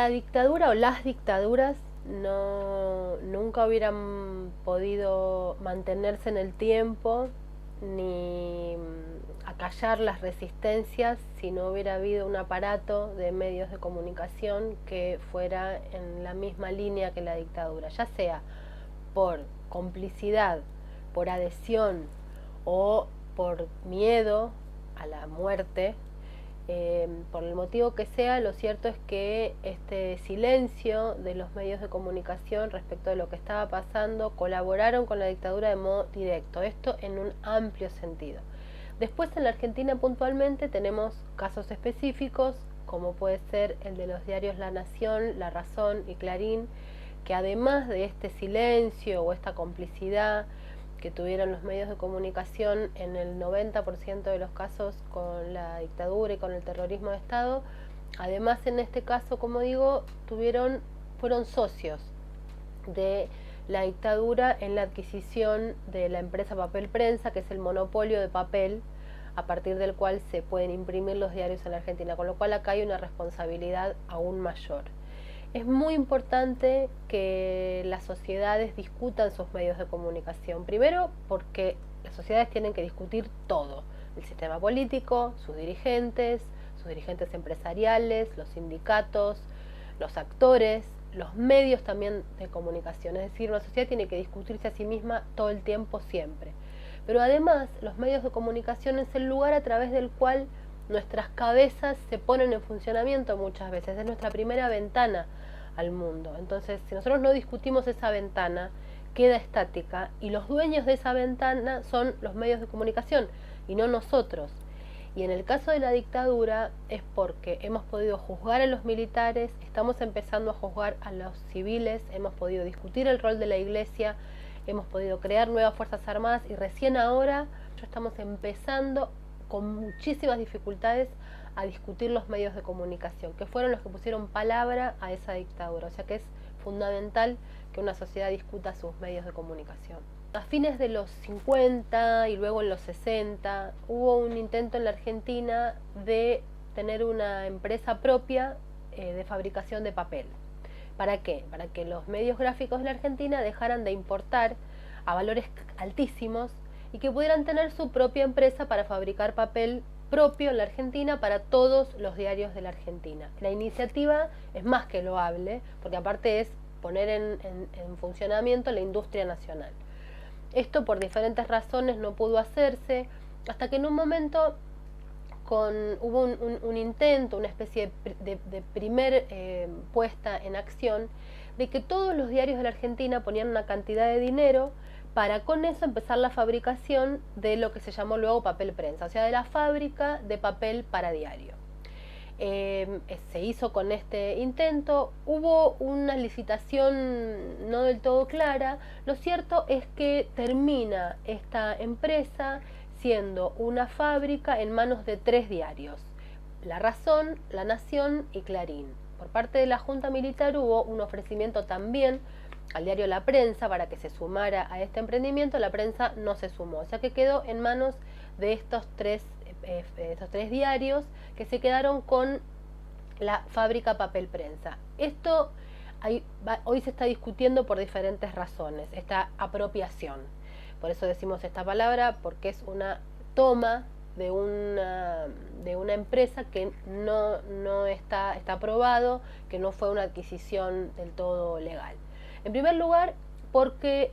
La dictadura o las dictaduras nunca hubieran podido mantenerse en el tiempo ni acallar las resistencias si no hubiera habido un aparato de medios de comunicación que fuera en la misma línea que la dictadura, ya sea por complicidad, por adhesión o por miedo a la muerte. Por el motivo que sea, lo cierto es que este silencio de los medios de comunicación respecto de lo que estaba pasando colaboraron con la dictadura de modo directo, esto en un amplio sentido. Después en la Argentina puntualmente tenemos casos específicos, como puede ser el de los diarios La Nación, La Razón y Clarín, que además de este silencio o esta complicidad que tuvieron los medios de comunicación en el 90% de los casos con la dictadura y con el terrorismo de Estado, además en este caso, como digo, fueron socios de la dictadura en la adquisición de la empresa Papel Prensa, que es el monopolio de papel a partir del cual se pueden imprimir los diarios en la Argentina, con lo cual acá hay una responsabilidad aún mayor. Es muy importante que las sociedades discutan sus medios de comunicación. Primero, porque las sociedades tienen que discutir todo. El sistema político, sus dirigentes empresariales, los sindicatos, los actores, los medios también de comunicación. Es decir, una sociedad tiene que discutirse a sí misma todo el tiempo, siempre. Pero además, los medios de comunicación es el lugar a través del cual nuestras cabezas se ponen en funcionamiento muchas veces. Es nuestra primera ventana al mundo. Entonces, si nosotros no discutimos esa ventana, queda estática y los dueños de esa ventana son los medios de comunicación y no nosotros. Y en el caso de la dictadura es porque hemos podido juzgar a los militares, estamos empezando a juzgar a los civiles, hemos podido discutir el rol de la iglesia, hemos podido crear nuevas fuerzas armadas y recién ahora ya estamos empezando con muchísimas dificultades a discutir los medios de comunicación, que fueron los que pusieron palabra a esa dictadura. O sea que es fundamental que una sociedad discuta sus medios de comunicación. A fines de los 50 y luego en los 60 hubo un intento en la Argentina de tener una empresa propia de fabricación de papel. ¿Para qué? Para que los medios gráficos de la Argentina dejaran de importar a valores altísimos y que pudieran tener su propia empresa para fabricar papel propio en la Argentina para todos los diarios de la Argentina. La iniciativa es más que loable, porque aparte es poner en funcionamiento la industria nacional. Esto por diferentes razones no pudo hacerse, hasta que en un momento hubo un intento, una especie de primer puesta en acción, de que todos los diarios de la Argentina ponían una cantidad de dinero para con eso empezar la fabricación de lo que se llamó luego papel prensa, o sea, de la fábrica de papel para diario. Se hizo con este intento, hubo una licitación no del todo clara. Lo cierto es que termina esta empresa siendo una fábrica en manos de 3 diarios: La Razón, La Nación y Clarín. Por parte de la Junta Militar hubo un ofrecimiento también al diario La Prensa para que se sumara a este emprendimiento. La Prensa no se sumó, o sea que quedó en manos de estos tres diarios, que se quedaron con la fábrica Papel Prensa. Esto hoy se está discutiendo por diferentes razones, esta apropiación. Por eso decimos esta palabra, porque es una toma de una empresa que no está aprobado, que no fue una adquisición del todo legal. En primer lugar, porque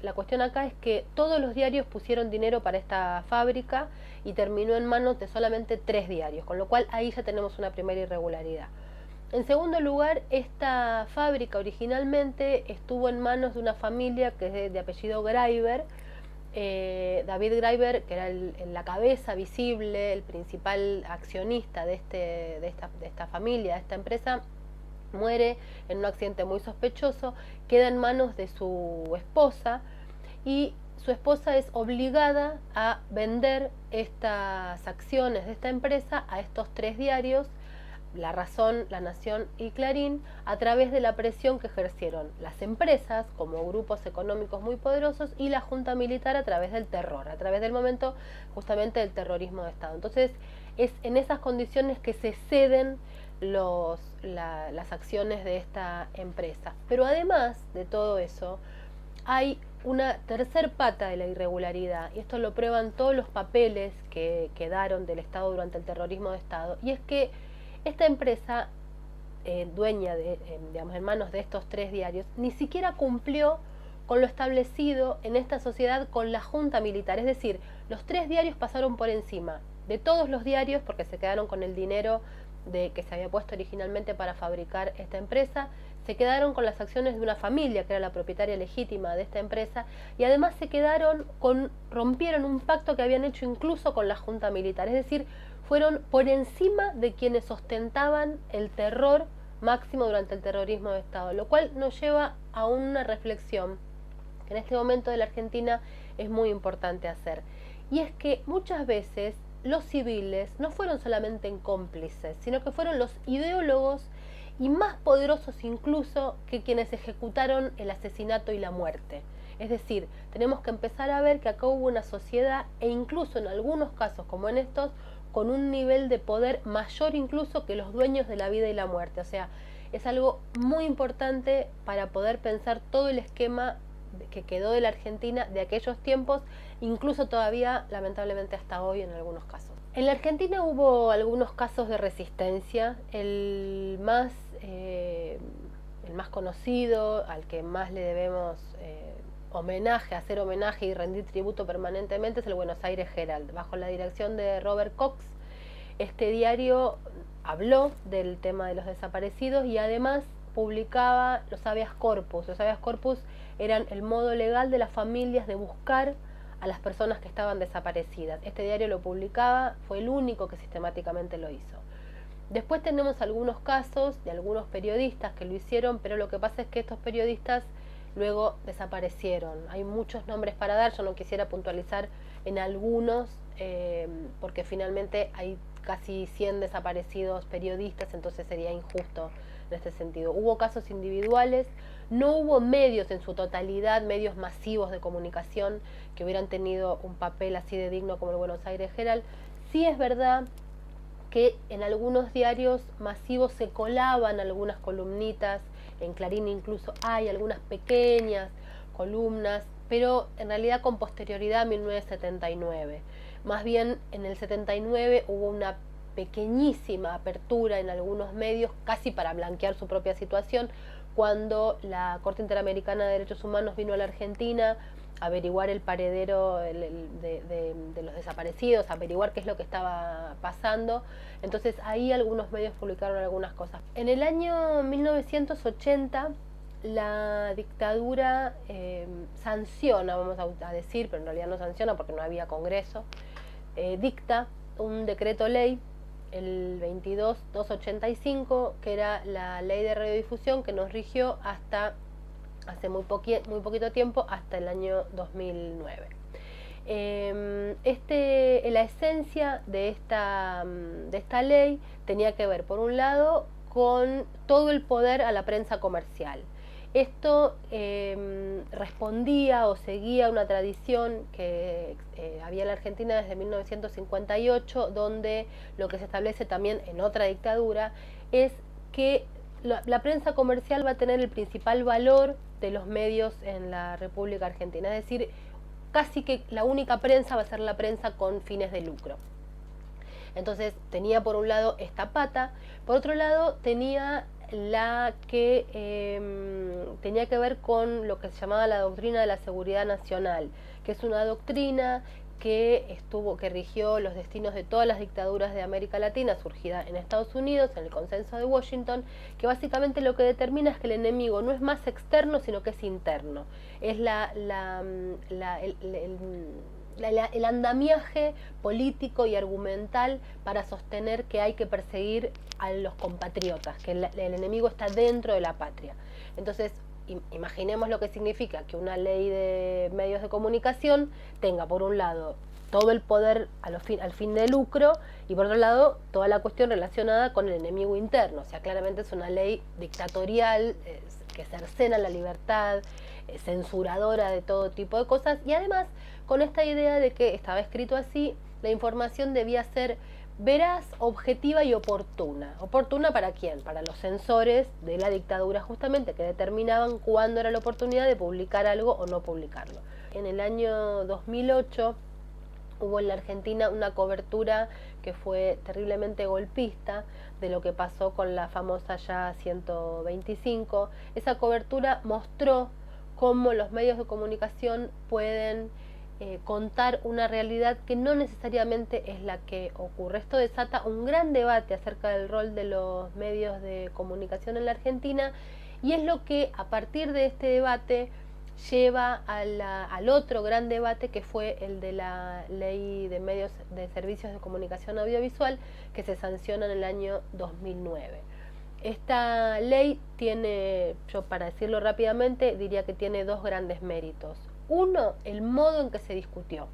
la cuestión acá es que todos los diarios pusieron dinero para esta fábrica y terminó en manos de solamente 3 diarios, con lo cual ahí ya tenemos una primera irregularidad. En segundo lugar, esta fábrica originalmente estuvo en manos de una familia que es de apellido Greiber. David Greiber, que era la cabeza visible, el principal accionista de esta familia, de esta empresa, muere en un accidente muy sospechoso, queda en manos de su esposa y su esposa es obligada a vender estas acciones de esta empresa a estos 3 diarios, La Razón, La Nación y Clarín, a través de la presión que ejercieron las empresas como grupos económicos muy poderosos y la Junta Militar a través del terror, a través del momento justamente del terrorismo de Estado. Entonces es en esas condiciones que se ceden las acciones de esta empresa. Pero además de todo eso, hay una tercer pata de la irregularidad, y esto lo prueban todos los papeles que quedaron del Estado durante el terrorismo de Estado, y es que esta empresa, dueña digamos, en manos de estos 3 diarios, ni siquiera cumplió con lo establecido en esta sociedad con la junta militar. Es decir, los 3 diarios pasaron por encima de todos los diarios porque se quedaron con el dinero que se había puesto originalmente para fabricar esta empresa, se quedaron con las acciones de una familia que era la propietaria legítima de esta empresa, y además se quedaron rompieron un pacto que habían hecho incluso con la junta militar. Es decir, fueron por encima de quienes ostentaban el terror máximo durante el terrorismo de Estado, lo cual nos lleva a una reflexión que en este momento de la Argentina es muy importante hacer, y es que muchas veces los civiles no fueron solamente cómplices, sino que fueron los ideólogos y más poderosos incluso que quienes ejecutaron el asesinato y la muerte. Es decir, tenemos que empezar a ver que acá hubo una sociedad, e incluso en algunos casos como en estos, con un nivel de poder mayor incluso que los dueños de la vida y la muerte. O sea, es algo muy importante para poder pensar todo el esquema que quedó de la Argentina de aquellos tiempos, incluso todavía lamentablemente hasta hoy en algunos casos. En la Argentina hubo algunos casos de resistencia. El más conocido, al que más le debemos hacer homenaje y rendir tributo permanentemente, es el Buenos Aires Herald, bajo la dirección de Robert Cox. Este diario habló del tema de los desaparecidos y además publicaba los habeas corpus. Los habeas corpus eran el modo legal de las familias de buscar a las personas que estaban desaparecidas. Este diario lo publicaba, fue el único que sistemáticamente lo hizo. Después tenemos algunos casos de algunos periodistas que lo hicieron, pero lo que pasa es que estos periodistas luego desaparecieron. Hay muchos nombres para dar, yo no quisiera puntualizar en algunos, porque finalmente hay casi 100 desaparecidos periodistas, entonces sería injusto en este sentido. Hubo casos individuales, no hubo medios en su totalidad, medios masivos de comunicación que hubieran tenido un papel así de digno como el Buenos Aires Herald. Sí es verdad que en algunos diarios masivos se colaban algunas columnitas, en Clarín incluso hay algunas pequeñas columnas, pero en realidad con posterioridad a 1979. Más bien en el 79 hubo una pequeñísima apertura en algunos medios, casi para blanquear su propia situación, cuando la Corte Interamericana de Derechos Humanos vino a la Argentina a averiguar el paradero de los desaparecidos, a averiguar qué es lo que estaba pasando. Entonces ahí algunos medios publicaron algunas cosas. En el año 1980 la dictadura sanciona, vamos a decir, pero en realidad no sanciona porque no había Congreso, dicta un decreto ley, el 22.285, que era la ley de radiodifusión que nos rigió hasta hace muy poquito tiempo, hasta el año 2009. La esencia de esta ley tenía que ver, por un lado, con todo el poder a la prensa comercial. Esto respondía o seguía una tradición que había en la Argentina desde 1958, donde lo que se establece también en otra dictadura es que la prensa comercial va a tener el principal valor de los medios en la República Argentina. Es decir, casi que la única prensa va a ser la prensa con fines de lucro. Entonces tenía por un lado esta pata, por otro lado tenía la que tenía que ver con lo que se llamaba la doctrina de la seguridad nacional, que es una doctrina que rigió los destinos de todas las dictaduras de América Latina, surgida en Estados Unidos, en el Consenso de Washington, que básicamente lo que determina es que el enemigo no es más externo, sino que es interno. Es el andamiaje político y argumental para sostener que hay que perseguir a los compatriotas, que el enemigo está dentro de la patria. Entonces, imaginemos lo que significa que una ley de medios de comunicación tenga, por un lado, todo el poder al fin de lucro, y por otro lado, toda la cuestión relacionada con el enemigo interno. O sea, claramente es una ley dictatorial, que cercena la libertad, censuradora de todo tipo de cosas, y además con esta idea de que estaba escrito así, la información debía ser veraz, objetiva y oportuna. ¿Oportuna para quién? Para los censores de la dictadura, justamente, que determinaban cuándo era la oportunidad de publicar algo o no publicarlo. En el año 2008 hubo en la Argentina una cobertura que fue terriblemente golpista de lo que pasó con la famosa Ya 125. Esa cobertura mostró cómo los medios de comunicación pueden contar una realidad que no necesariamente es la que ocurre. Esto desata un gran debate acerca del rol de los medios de comunicación en la Argentina, y es lo que a partir de este debate lleva al otro gran debate, que fue el de la ley de medios de servicios de comunicación audiovisual, que se sanciona en el año 2009. Esta ley tiene, yo para decirlo rápidamente, diría que tiene dos grandes méritos. Uno, el modo en que se discutió,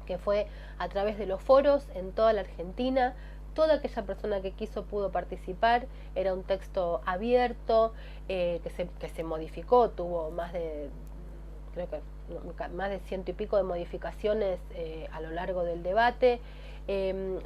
que fue a través de los foros en toda la Argentina. Toda aquella persona que quiso pudo participar. Era un texto abierto, que se modificó, tuvo más de, creo que más de 100 y pico de modificaciones a lo largo del debate.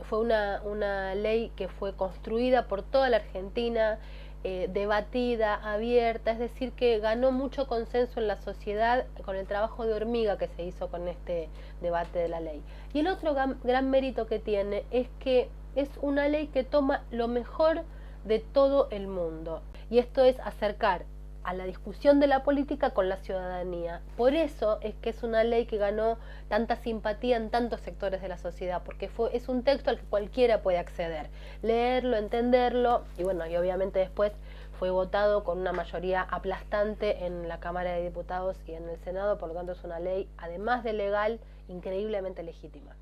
Fue una ley que fue construida por toda la Argentina, debatida, abierta, es decir, que ganó mucho consenso en la sociedad con el trabajo de hormiga que se hizo con este debate de la ley. Y el otro gran mérito que tiene es que es una ley que toma lo mejor de todo el mundo, y esto es acercar a la discusión de la política con la ciudadanía. Por eso es que es una ley que ganó tanta simpatía en tantos sectores de la sociedad, porque es un texto al que cualquiera puede acceder, leerlo, entenderlo, y bueno, y obviamente después fue votado con una mayoría aplastante en la Cámara de Diputados y en el Senado. Por lo tanto es una ley, además de legal, increíblemente legítima.